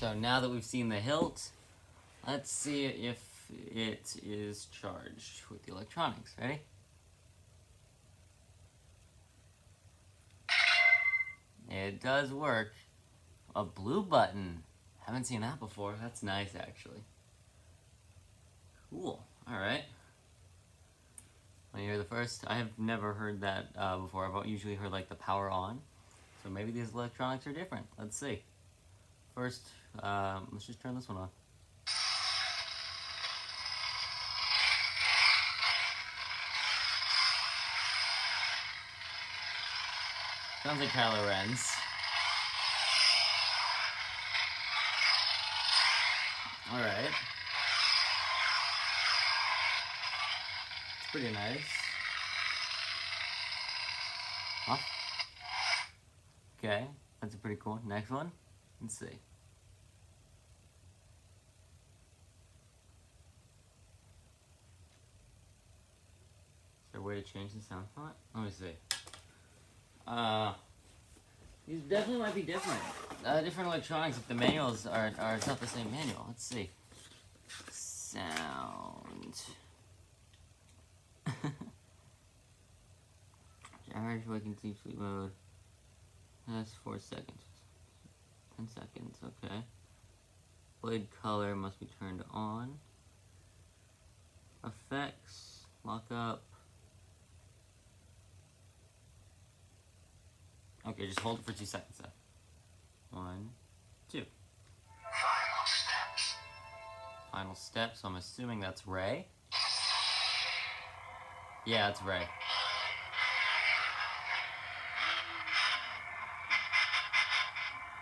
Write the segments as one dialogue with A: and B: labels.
A: So now that we've seen the hilt, let's see if it is charged with the electronics. Ready? It does work. A blue button. Haven't seen that before. That's nice, actually. Cool. Alright. Want to hear the first? I have never heard that before. I've usually heard like the power on. So maybe these electronics are different. Let's see. First, let's just turn this one on. Sounds like Kylo Ren's. Alright. It's pretty nice. Huh? Okay, that's pretty cool. Next one. Let's see. Is there a way to change the sound font? Let me see. These definitely might be different. Different electronics if the manuals are it's not the same manual. Let's see. Sound. Average waking deep sleep mode. That's 4 seconds. 10 seconds, okay. Blade color must be turned on. Effects, lock up. Okay, just hold it for 2 seconds though. 1, 2.
B: Final steps.
A: Final step, so I'm assuming that's Rey. Yeah, it's Rey.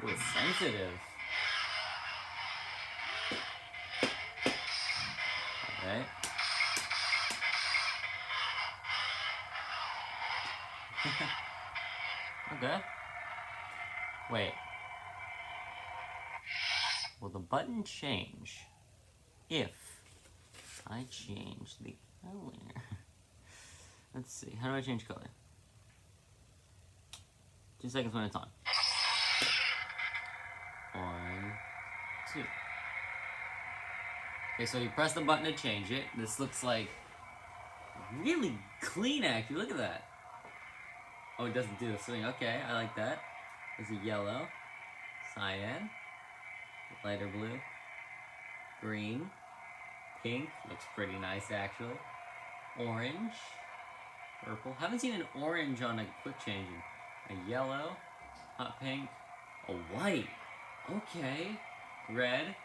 A: Ooh, it's sensitive. Alright. Okay. Wait. Will the button change if I change the color? Let's see. How do I change color? 2 seconds when it's on. 1, 2. Okay, so you press the button to change it. This looks like really clean, actually. Look at that. Oh, it doesn't do the swing. Okay, I like that. There's a yellow, cyan, lighter blue, green, pink. Looks pretty nice, actually. Orange, purple. Haven't seen an orange on a quick changing. A yellow, hot pink, a white. Okay, red,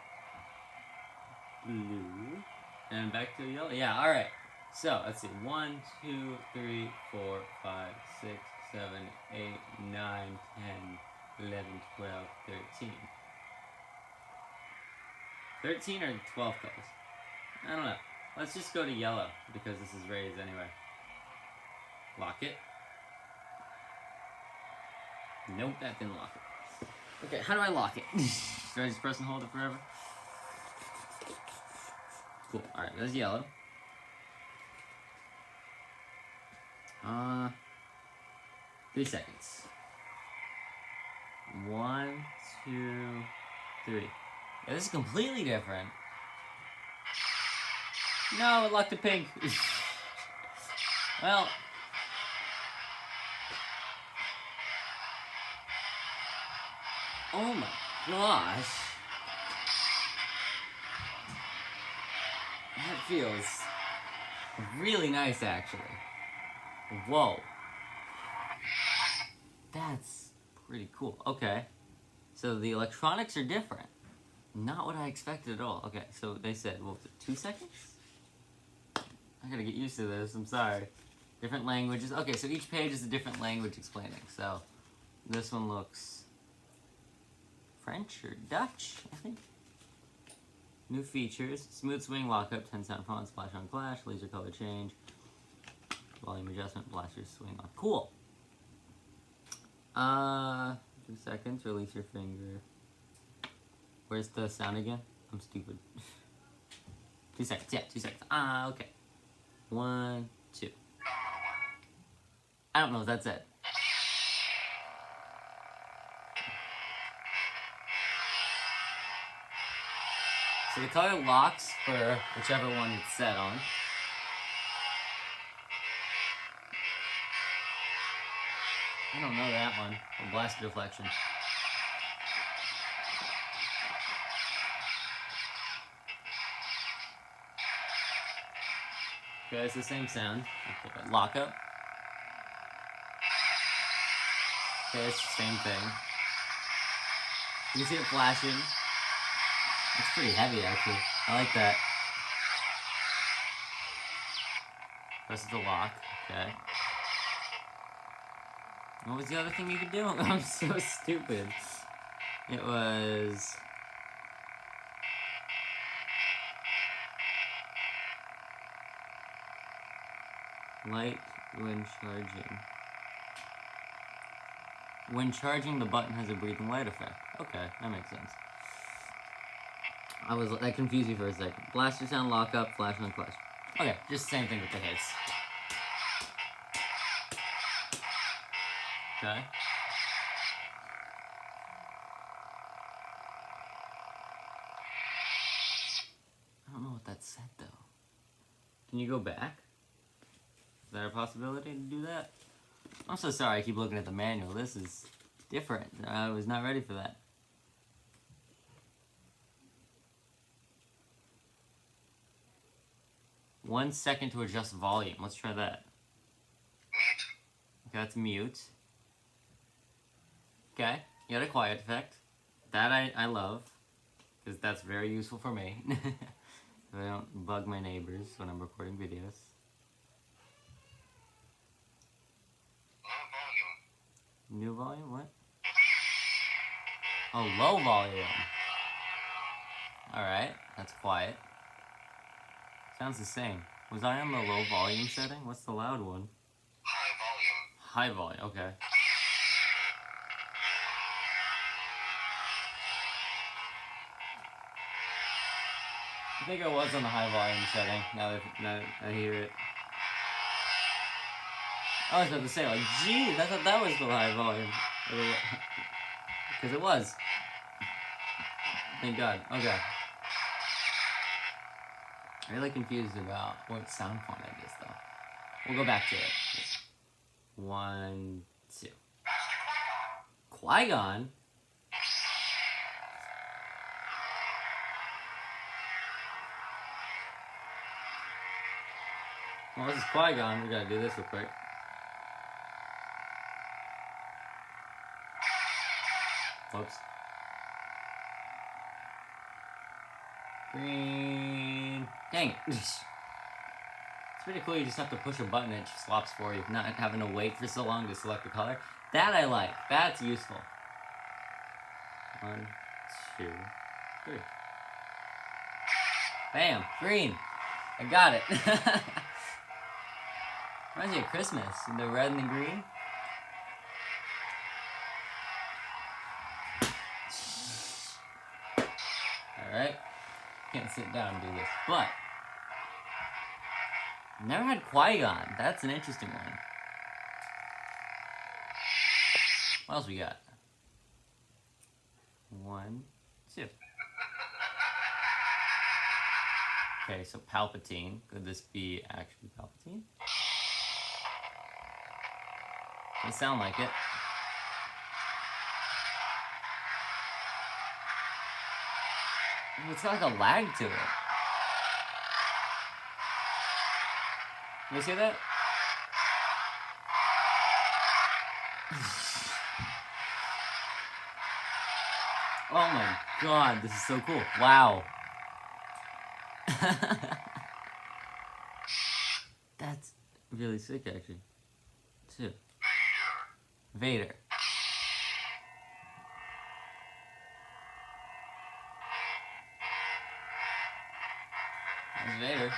A: blue, and back to yellow. Yeah, all right. So let's see. 1, 2, 3, 4, 5, 6, 7, 8, 9, 10, 11, 12, 13. 13 or 12 colors? I don't know. Let's just go to yellow because this is Rey's anyway. Lock it. Nope, that didn't lock it. Okay, how do I lock it? Should I just press and hold it forever? Cool. Alright, there's yellow. 3 seconds. 1, 2, 3. Yeah, this is completely different. No, it locked to pink. Well. Oh my gosh. That feels really nice, actually. Whoa. That's pretty cool. Okay. So the electronics are different. Not what I expected at all. Okay, so they said, what was it, 2 seconds? I gotta get used to this, I'm sorry. Different languages. Okay, so each page is a different language explaining. So this one looks French or Dutch, I think. New features. Smooth swing, lockup, 10 sound font, splash on clash, laser color change, volume adjustment, blasters swing on. Cool. 2 seconds, release your finger. Where's the sound again? I'm stupid. 2 seconds, yeah, 2 seconds. Okay. 1, 2. I don't know if that's it. So the color locks for whichever one it's set on. I don't know that one. Oh, blast deflection. Okay, it's the same sound. Okay, lock up. Okay, it's the same thing. You can see it flashing. It's pretty heavy, actually. I like that. Press the lock. Okay. What was the other thing you could do? I'm so stupid. It was... light when charging. When charging, the button has a breathing light effect. Okay, that makes sense. I confused you for a second. Blaster sound, lock up, flash on flash. Okay, just the same thing with the hits. Okay. I don't know what that said though. Can you go back? Is there a possibility to do that? I'm so sorry I keep looking at the manual. This is different. I was not ready for that. One second to adjust volume. Let's try that. Okay, that's mute. Okay, you got a quiet effect. That I love, because that's very useful for me. So I don't bug my neighbors when I'm recording videos. New volume? What? Oh, low volume. Alright, that's quiet. Sounds the same. Was I on the low volume setting? What's the loud one?
B: High volume.
A: High volume, okay. I think I was on the high volume setting, now that I hear it. I was about to say, like, geez, I thought that was the high volume. Because it was. Thank God. Okay. I'm really confused about what sound font it is, though. We'll go back to it. 1, 2. Qui-Gon? Well, this is Qui-Gon. We gotta do this real quick. Whoops. Green. Dang it. It's pretty cool. You just have to push a button and it just swaps for you, not having to wait for so long to select the color. That I like. That's useful. 1, 2, 3. Bam. Green. I got it. Reminds me of Christmas. The red and the green. Alright. Can't sit down and do this. But never had Qui-Gon. That's an interesting one. What else we got? 1, 2. Okay, so Palpatine. Could this be actually Palpatine? Doesn't sound like it. It's got like a lag to it. You see that? Oh my god, this is so cool. Wow. That's really sick, actually. 2. Vader. That's Vader.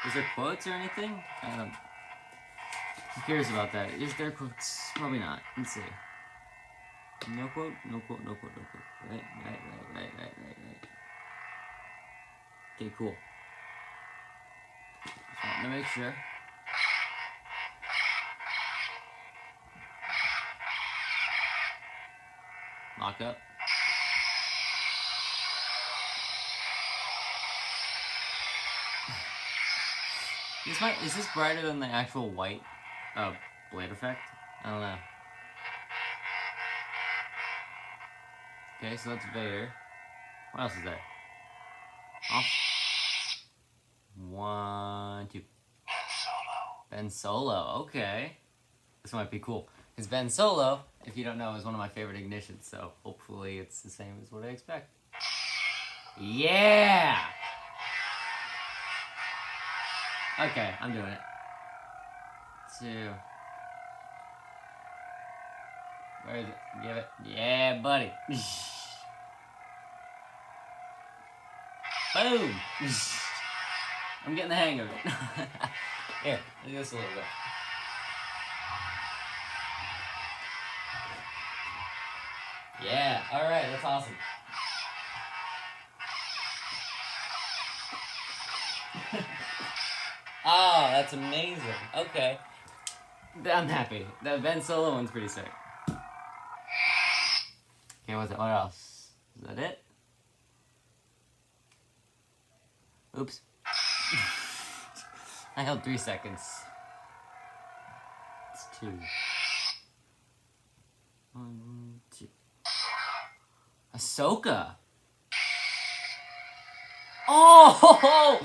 A: Is there quotes or anything? I'm curious about that. Is there quotes? Probably not. Let's see. No quote, no quote, no quote, no quote. Right. Okay, cool. Just wanted to make sure. Lock up. Is this brighter than the actual white blade effect? I don't know. Okay, so that's Vader. What else is there? Off. 1, 2. Ben Solo. Okay. This might be cool. Because Ben Solo, if you don't know, is one of my favorite ignitions. So hopefully it's the same as what I expect. Yeah! Okay, I'm doing it. 2. Where is it? Give it. Yeah, buddy. Boom! I'm getting the hang of it. Here, let me do this a little bit. Yeah, alright, that's awesome. Oh, that's amazing. Okay. I'm happy. The Ben Solo one's pretty sick. Okay, what else? Is that it? Oops. I held 3 seconds. It's 2. 1, 2. Ahsoka! Oh!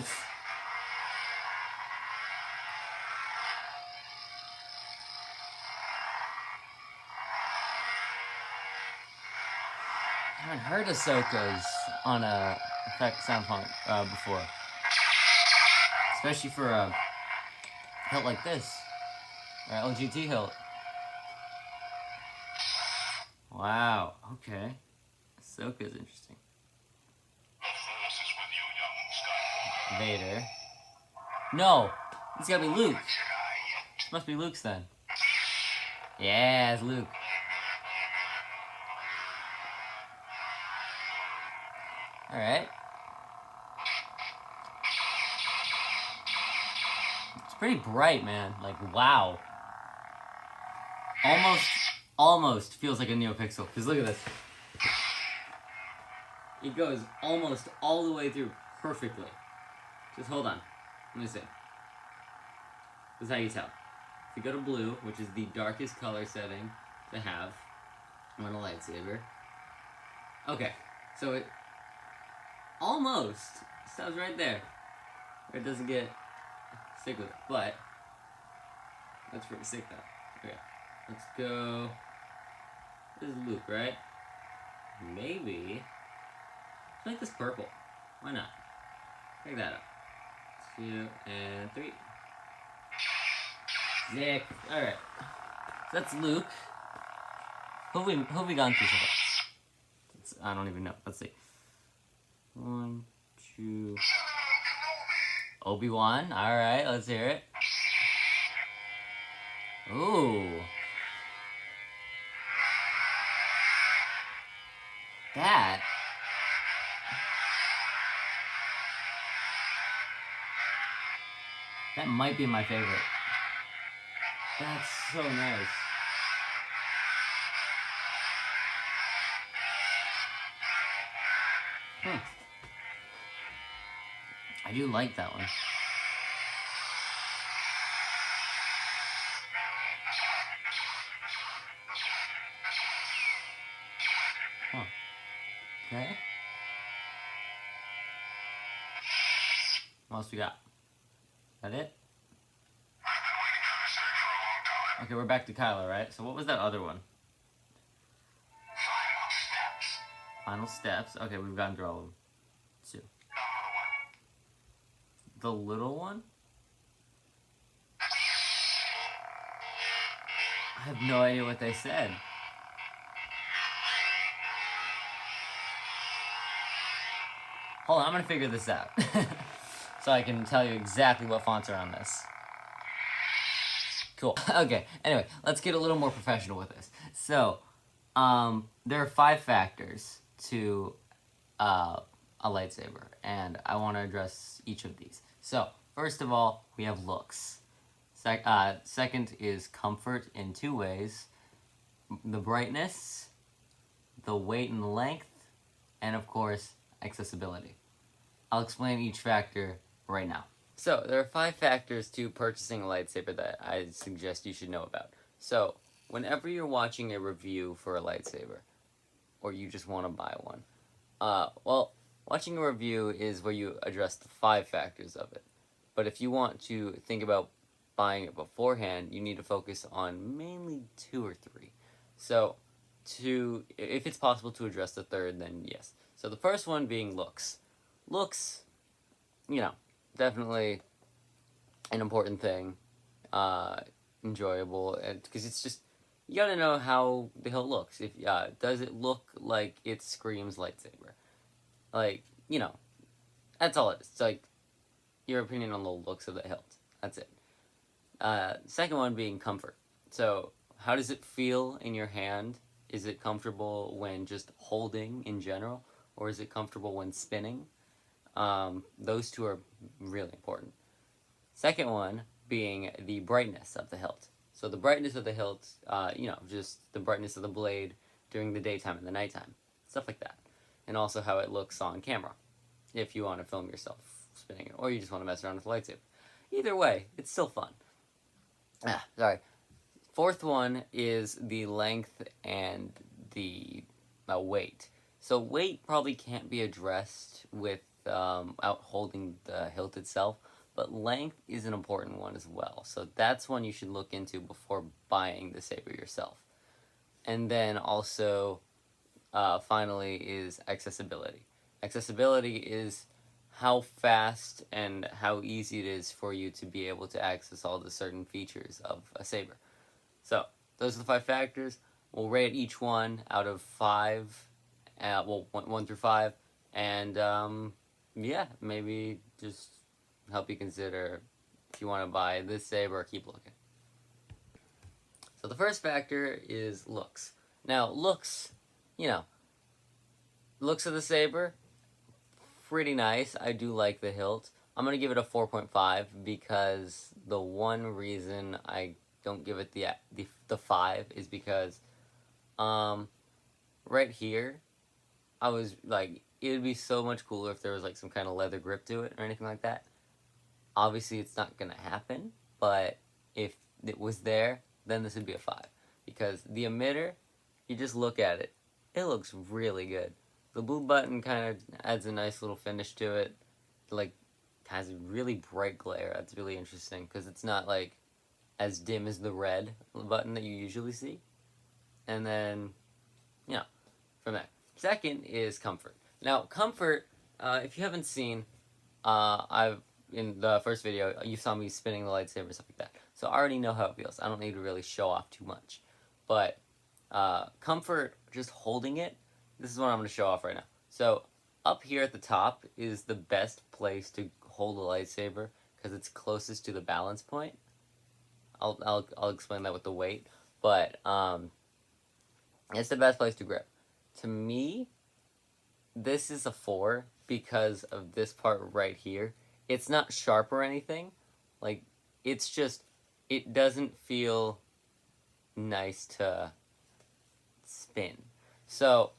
A: I haven't heard Ahsoka's on a effect sound font before. Especially for a hilt like this. Or LGT hilt. Wow, okay. Ahsoka's interesting. Vader. No! It's gotta be Luke. This must be Luke's then. Yeah, it's Luke. Alright. It's pretty bright, man. Like, wow. Almost feels like a NeoPixel. Because look at this. It goes almost all the way through perfectly. Just hold on. Let me see. This is how you tell. If you go to blue, which is the darkest color setting to have on a lightsaber. Okay, so it almost stops right there. Where it doesn't get sick with it. But that's pretty sick though. Okay, let's go. This is Luke, right? Maybe. Let's make this purple. Why not? Pick that up. 2 and 3. Sick. Alright. So that's Luke. Who have we gone through so far? I don't even know. Let's see. 1, 2. Obi-Wan. Alright, let's hear it. Ooh. That might be my favorite. That's so nice. I do like that one. Huh. Okay. What else we got? Is that it? Okay, we're back to Kylo, right? So what was that other one? Final steps. Okay, we've gotten through all of them. 2. The little one? I have no idea what they said. Hold on, I'm gonna figure this out. So I can tell you exactly what fonts are on this. Cool. Okay, anyway, let's get a little more professional with this. So, there are 5 factors to a lightsaber, and I want to address each of these. So, first of all, we have looks. Second is comfort in 2 ways. The brightness, the weight and length, and of course, accessibility. I'll explain each factor right now. So, there are 5 factors to purchasing a lightsaber that I suggest you should know about. So, whenever you're watching a review for a lightsaber, or you just want to buy one, well, watching a review is where you address the 5 factors of it. But if you want to think about buying it beforehand, you need to focus on mainly 2 or 3. So, if it's possible to address the third, then yes. So the first one being looks. Looks, definitely an important thing. Enjoyable, because it's just, you gotta know how the hilt looks. If does it look like it screams lightsaber? Like, that's all it is. It's like your opinion on the looks of the hilt. That's it. Second one being comfort. So, how does it feel in your hand? Is it comfortable when just holding in general, or is it comfortable when spinning? Those 2 are really important. Second one being the brightness of the hilt. So the brightness of the hilt, just the brightness of the blade during the daytime and the nighttime, stuff like that. And also how it looks on camera, if you want to film yourself spinning it, or you just want to mess around with the lightsaber. Either way, it's still fun. Sorry. Fourth one is the length and the weight. So weight probably can't be addressed without holding the hilt itself, but length is an important one as well. So that's one you should look into before buying the saber yourself. And then also, finally, is accessibility. Accessibility is how fast and how easy it is for you to be able to access all the certain features of a saber. So, those are the 5 factors. We'll rate each one out of 5, 1 through 5, and maybe just help you consider if you want to buy this saber or keep looking. So the first factor is looks. Now, looks of the saber, pretty nice. I do like the hilt. I'm going to give it a 4.5 because the one reason I don't give it the 5 is because right here I was like, it would be so much cooler if there was like some kind of leather grip to it or anything like that. Obviously it's not gonna happen, but if it was there, then this would be a 5 because the emitter, you just look at it, it looks really good. The blue button kind of adds a nice little finish to it, like has a really bright glare. That's really interesting because it's not like as dim as the red button that you usually see. And then, from there. Second is comfort. Now, comfort, if you haven't seen, in the first video, you saw me spinning the lightsaber and stuff like that. So I already know how it feels. I don't need to really show off too much. But, comfort, just holding it, this is what I'm going to show off right now. So, up here at the top is the best place to hold a lightsaber because it's closest to the balance point. I'll explain that with the weight, but it's the best place to grip. To me, this is a 4 because of this part right here. It's not sharp or anything. Like, it's just, it doesn't feel nice to spin. So,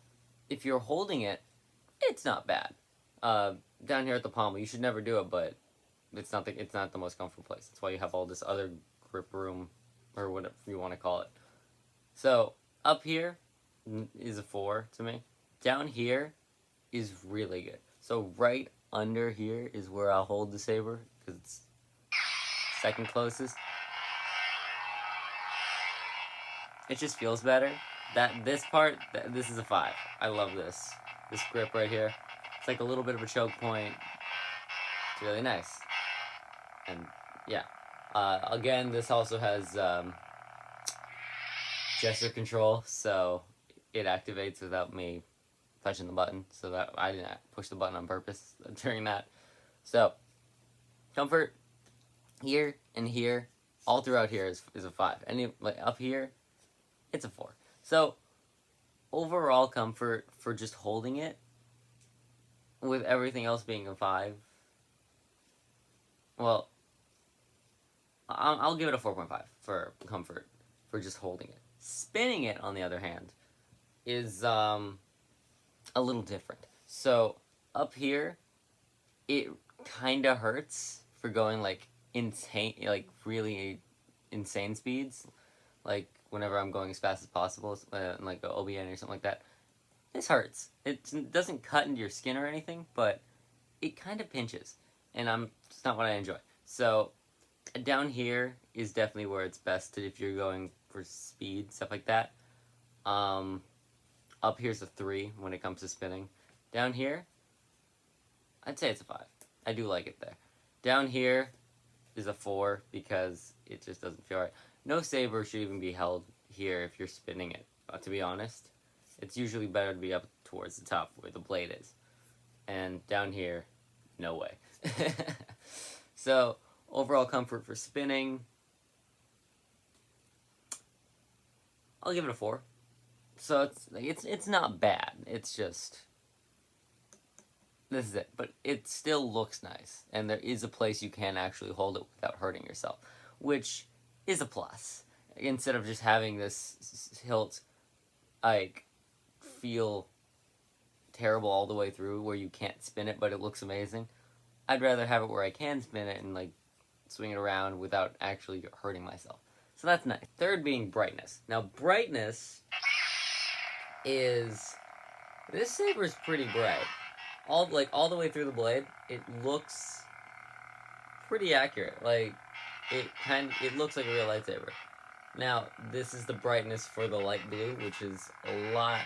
A: if you're holding it, it's not bad. Down here at the pommel, you should never do it, but it's not the most comfortable place. That's why you have all this other grip room, or whatever you want to call it. So, up here is a 4 to me. Down here is really good. So, right under here is where I'll hold the saber, because it's second closest. It just feels better. This is a 5. I love this. This grip right here. It's like a little bit of a choke point. It's really nice. And, yeah. Again, this also has gesture control, so it activates without me touching the button, so that I didn't push the button on purpose during that. So, comfort here and here, all throughout here is a 5. And like up here, it's a 4. So, overall comfort for just holding it, with everything else being a 5, well, I'll give it a 4.5 for comfort, for just holding it. Spinning it, on the other hand, is a little different. So up here, it kind of hurts for going like insane, like really insane speeds. Like whenever I'm going as fast as possible, like a OBN or something like that. This hurts. It doesn't cut into your skin or anything, but it kind of pinches, and it's not what I enjoy. So down here is definitely where it's best if you're going for speed, stuff like that. Up here's a 3 when it comes to spinning. Down here, I'd say it's a 5. I do like it there. Down here is a 4 because it just doesn't feel right. No saber should even be held here if you're spinning it, to be honest. It's usually better to be up towards the top where the blade is. And down here, no way. So, overall comfort for spinning, I'll give it a 4. So it's not bad. It's just, this is it. But it still looks nice, and there is a place you can actually hold it without hurting yourself, which is a plus. Instead of just having this hilt, like, feel terrible all the way through where you can't spin it but it looks amazing, I'd rather have it where I can spin it and like swing it around without actually hurting myself. So that's nice. Third being brightness. Now brightness is, this saber is pretty bright. All the way through the blade, it looks pretty accurate. Like it looks like a real lightsaber. Now this is the brightness for the light blue, which is a lot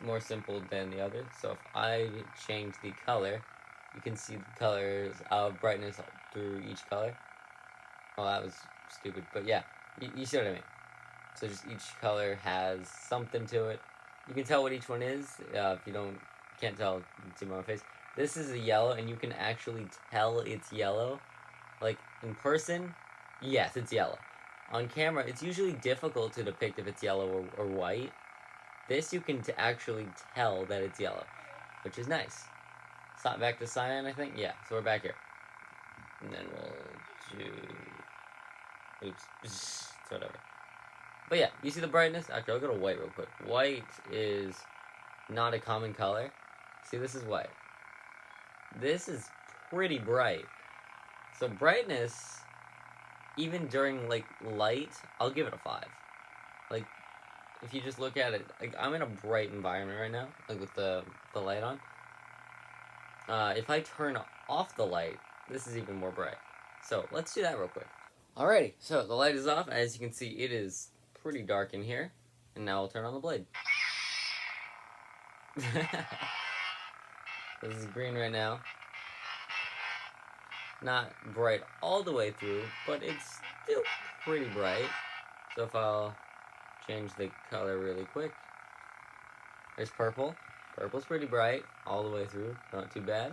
A: more simple than the other. So if I change the color, you can see the colors of brightness through each color. Well, that was stupid, but yeah, you see what I mean. So just each color has something to it. You can tell what each one is. If you can't tell, you can see my face. This is a yellow, and you can actually tell it's yellow. Like in person, yes, it's yellow. On camera, it's usually difficult to depict if it's yellow or white. This you can actually tell that it's yellow, which is nice. Back to cyan, I think? Yeah, so we're back here. And then we'll do... Oops. Whatever. But yeah, you see the brightness? Actually, I'll go to white real quick. White is not a common color. See, this is white. This is pretty bright. So brightness, even during, like, light, I'll give it a 5. Like, if you just look at it, like, I'm in a bright environment right now, like, with the light on. If I turn off the light, this is even more bright. So, let's do that real quick. Alrighty, so the light is off. As you can see, it is pretty dark in here. And now I'll turn on the blade. This is green right now. Not bright all the way through, but it's still pretty bright. So if I'll change the color really quick. There's purple. Purple's pretty bright all the way through, not too bad.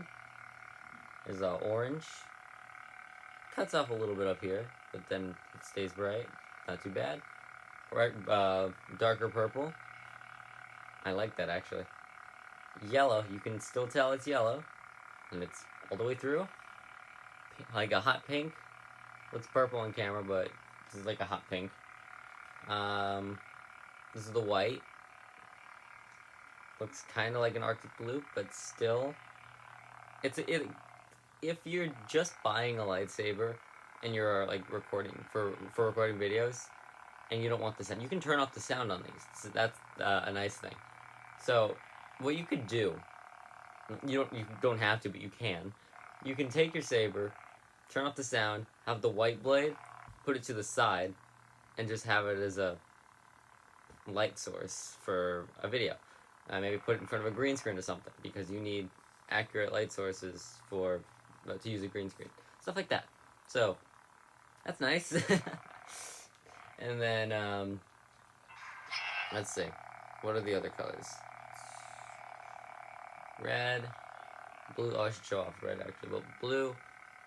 A: There's orange. Cuts off a little bit up here, but then it stays bright, not too bad. Right, darker purple. I like that actually. Yellow, you can still tell it's yellow, and it's all the way through. Like a hot pink. Looks purple on camera, but this is like a hot pink. This is the white. Looks kind of like an Arctic blue, but still, if you're just buying a lightsaber and you're like recording for recording videos, and you don't want the sound, you can turn off the sound on these. So that's a nice thing. So what you could do, you don't have to, but you can. You can take your saber, turn off the sound, have the white blade, put it to the side, and just have it as a light source for a video. Maybe put it in front of a green screen or something, because you need accurate light sources to use a green screen. Stuff like that. So, that's nice. And then, let's see. What are the other colors? Red, blue. Oh, I should show off red actually. But blue,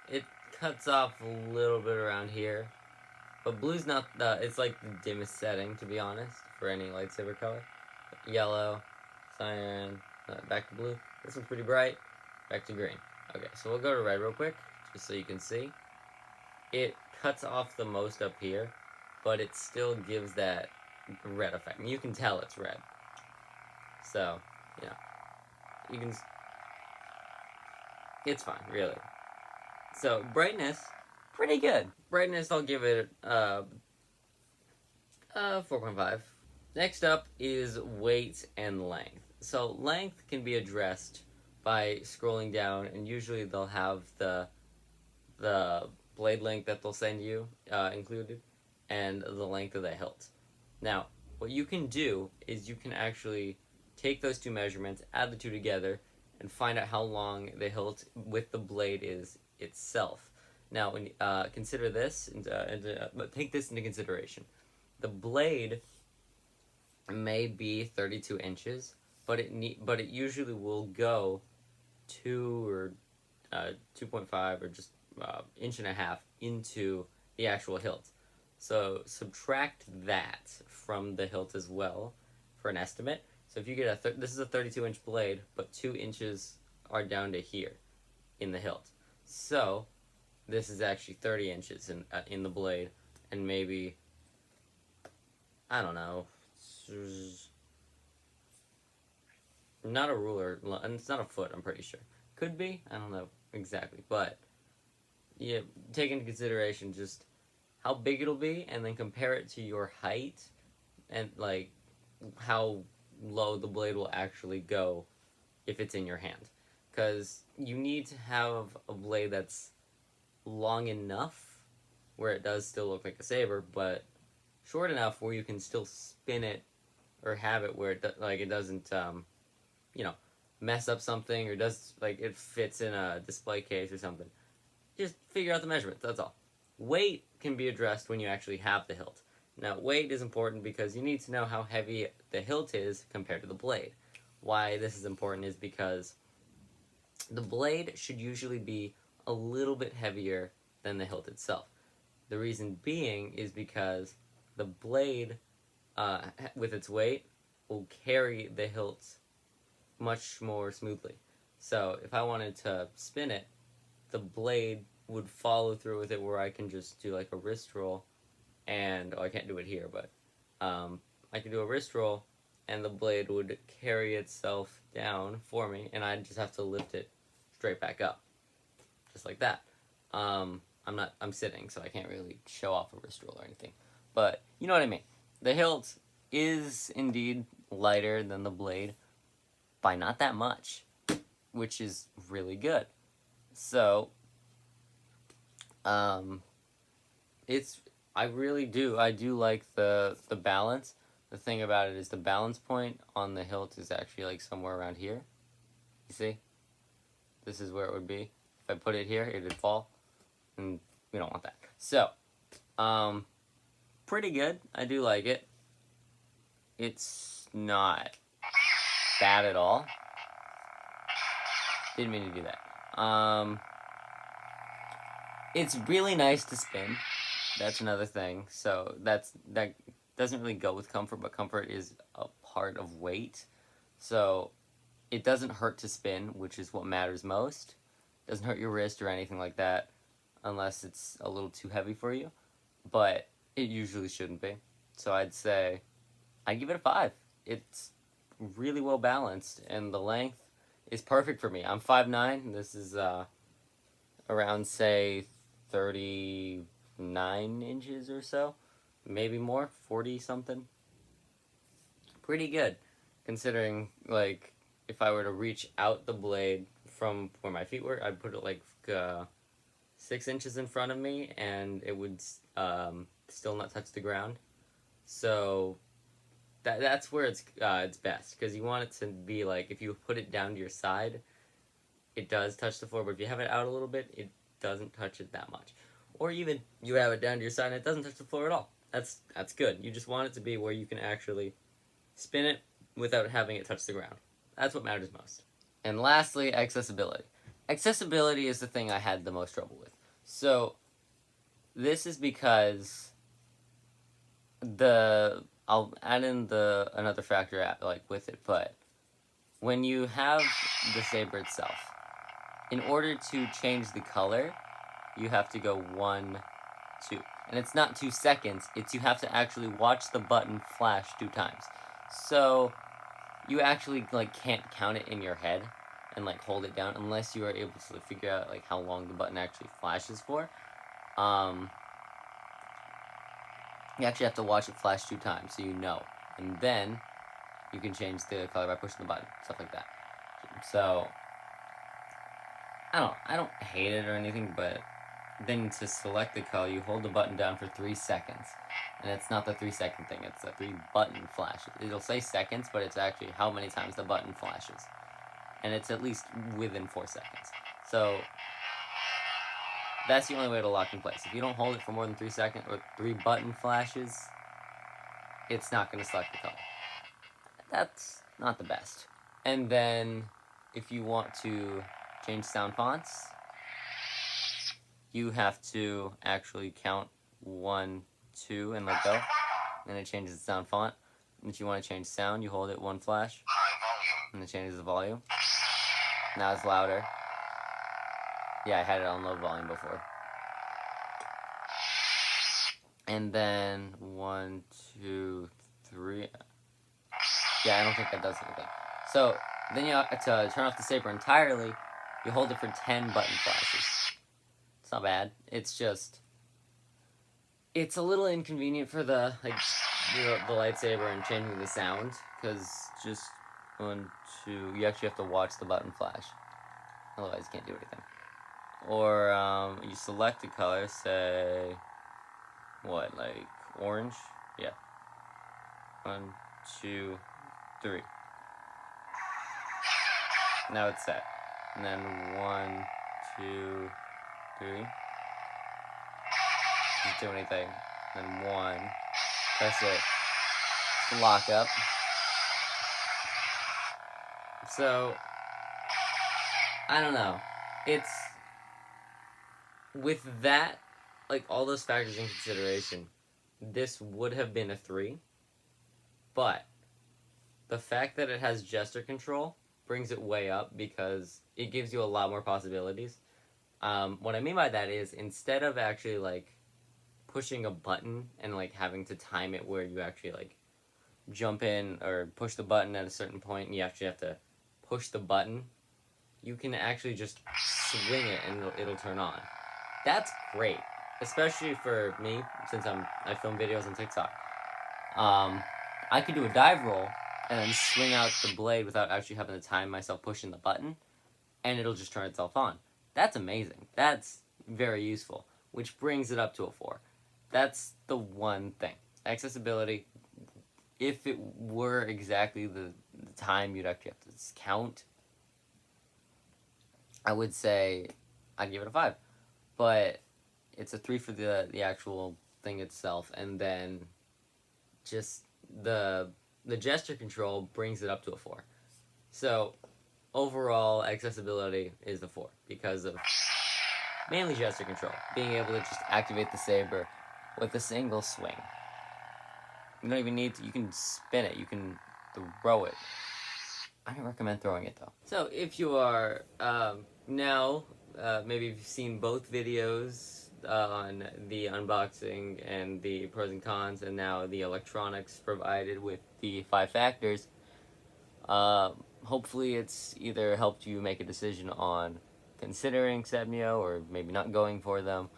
A: it cuts off a little bit around here. But blue's not, it's like the dimmest setting, to be honest, for any lightsaber color. Yellow, cyan, back to blue. This one's pretty bright. Back to green. Okay, so we'll go to red real quick, just so you can see. It cuts off the most up here, but it still gives that red effect. And you can tell it's red. So, you know, you can, it's fine, really. So, brightness, pretty good. Brightness, I'll give it 4.5. Next up is weight and length. So, length can be addressed by scrolling down, and usually they'll have the blade length that they'll send you included, and the length of the hilt. Now, what you can do is you can actually take those two measurements, add the two together, and find out how long the hilt with the blade is itself. Now, when consider this, but take this into consideration. The blade may be 32 inches, but it usually will go 2 or 2.5 or just inch and a half into the actual hilt. So subtract that from the hilt as well for an estimate. So if you get this is a 32-inch blade, but 2 inches are down to here in the hilt. So this is actually 30 inches in the blade, and maybe, I don't know, not a ruler, and it's not a foot, I'm pretty sure. Could be, I don't know exactly, but yeah, take into consideration just how big it'll be, and then compare it to your height, and like how low the blade will actually go if it's in your hand. Because you need to have a blade that's long enough where it does still look like a saber, but short enough where you can still spin it or have it where it doesn't mess up something, or does like it fits in a display case or something. Just figure out the measurements, that's all. Weight can be addressed when you actually have the hilt. Now, weight is important because you need to know how heavy the hilt is compared to the blade. Why this is important is because the blade should usually be a little bit heavier than the hilt itself. The reason being is because the blade, with its weight, will carry the hilt much more smoothly. So if I wanted to spin it, the blade would follow through with it, where I can just do like a wrist roll, and I can't do it here, but I can do a wrist roll, and the blade would carry itself down for me, and I just have to lift it straight back up, just like that. I'm sitting, so I can't really show off a wrist roll or anything, but you know what I mean. The hilt is indeed lighter than the blade by not that much, which is really good. So, I do like the balance. The thing about it is the balance point on the hilt is actually like somewhere around here. You see? This is where it would be. If I put it here, it would fall, and we don't want that. So, pretty good. I do like it. It's not bad at all. Didn't mean to do that. It's really nice to spin. That's another thing. So that doesn't really go with comfort, but comfort is a part of weight. So it doesn't hurt to spin, which is what matters most. It doesn't hurt your wrist or anything like that, unless it's a little too heavy for you. But it usually shouldn't be. So I'd say I give it a 5. It's really well balanced, and the length is perfect for me. I'm 5'9". This is around, say, 39 inches or so, maybe more, 40 something. Pretty good, considering, like, if I were to reach out the blade from where my feet were, I'd put it like 6 inches in front of me, and it would still not touch the ground. So that's where it's best, because you want it to be like, if you put it down to your side, it does touch the floor, but if you have it out a little bit, it doesn't touch it that much. Or even you have it down to your side and it doesn't touch the floor at all. That's good. You just want it to be where you can actually spin it without having it touch the ground. That's what matters most. And lastly, accessibility. Accessibility is the thing I had the most trouble with. So this is because I'll add in another factor with it, but when you have the saber itself, in order to change the color, you have to go 1, 2. And it's not 2 seconds, you have to actually watch the button flash 2 times. So you actually like can't count it in your head and like hold it down unless you are able to figure out like how long the button actually flashes for. You actually have to watch it flash 2 times so you know, and then you can change the color by pushing the button, stuff like that. So I don't hate it or anything, but then to select the color, you hold the button down for 3 seconds. And it's not the 3-second thing, it's a 3 button flash. It'll say seconds, but it's actually how many times the button flashes. And it's at least within 4 seconds. So that's the only way to lock in place. If you don't hold it for more than 3 seconds or 3 button flashes, it's not going to select the color. That's not the best. And then if you want to change sound fonts, you have to actually count 1, 2, and let go. And it changes the sound font. And if you want to change sound, you hold it 1 flash.
B: High volume.
A: And it changes the volume. Now it's louder. Yeah, I had it on low volume before. And then 1, 2, 3. Yeah, I don't think that does anything. So then you have to turn off the saber entirely. You hold it for 10 button flashes. It's not bad. It's just, it's a little inconvenient for the lightsaber and changing the sound, because just 1, 2, you actually have to watch the button flash. Otherwise, you can't do anything. Or you select a color, say, what, like orange? Yeah. 1, 2, 3. Now it's set. And then 1, 2, 3. Doesn't do anything. Then 1. Press it to lock up. So I don't know. It's with that, like all those factors in consideration, this would have been a 3. But the fact that it has gesture control brings it way up because it gives you a lot more possibilities. What I mean by that is instead of actually like pushing a button and like having to time it where you actually like jump in or push the button at a certain point and you actually have to push the button, you can actually just swing it and it'll turn on. That's great, especially for me since I film videos on TikTok. I could do a dive roll and then swing out the blade without actually having to time myself pushing the button, and it'll just turn itself on. That's amazing. That's very useful, which brings it up to a 4. That's the one thing. Accessibility, if it were exactly the time you'd actually have to count, I would say I'd give it a 5. But it's a 3 for the actual thing itself, and then just the gesture control brings it up to a 4. So overall accessibility is a 4 because of mainly gesture control, being able to just activate the saber with a single swing. You don't even need to, you can spin it, you can throw it. I don't recommend throwing it though. So if you are now maybe you've seen both videos on the unboxing and the pros and cons, and now the electronics provided with the 5 factors. Hopefully it's either helped you make a decision on considering SABNEO or maybe not going for them.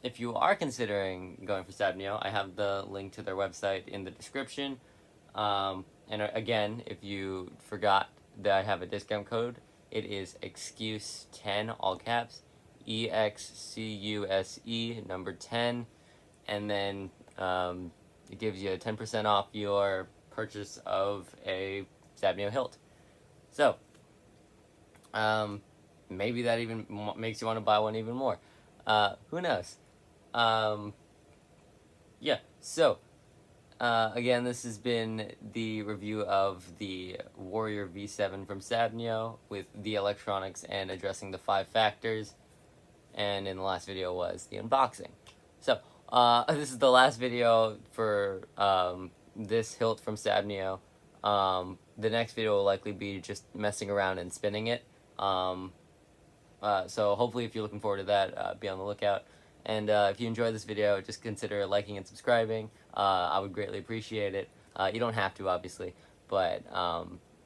A: If you are considering going for SABNEO, I have the link to their website in the description. And again, if you forgot that I have a discount code, it is excuse10, all caps, EXCUSE, number 10, and then it gives you 10% off your purchase of a SABNEO hilt. So, maybe that even makes you want to buy one even more. Who knows? Yeah, so, again, this has been the review of the Warrior V7 from SABNEO with the electronics and addressing the 5 factors. And in the last video was the unboxing. So, this is the last video for this hilt from SABNEO. The next video will likely be just messing around and spinning it. So hopefully if you're looking forward to that, be on the lookout. And if you enjoyed this video, just consider liking and subscribing. I would greatly appreciate it. You don't have to, obviously. But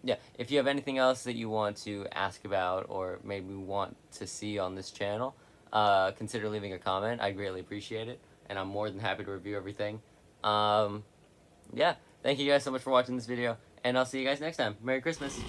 A: yeah, if you have anything else that you want to ask about or maybe want to see on this channel, consider leaving a comment. I greatly appreciate it, and I'm more than happy to review everything. Yeah, thank you guys so much for watching this video, and I'll see you guys next time. Merry Christmas!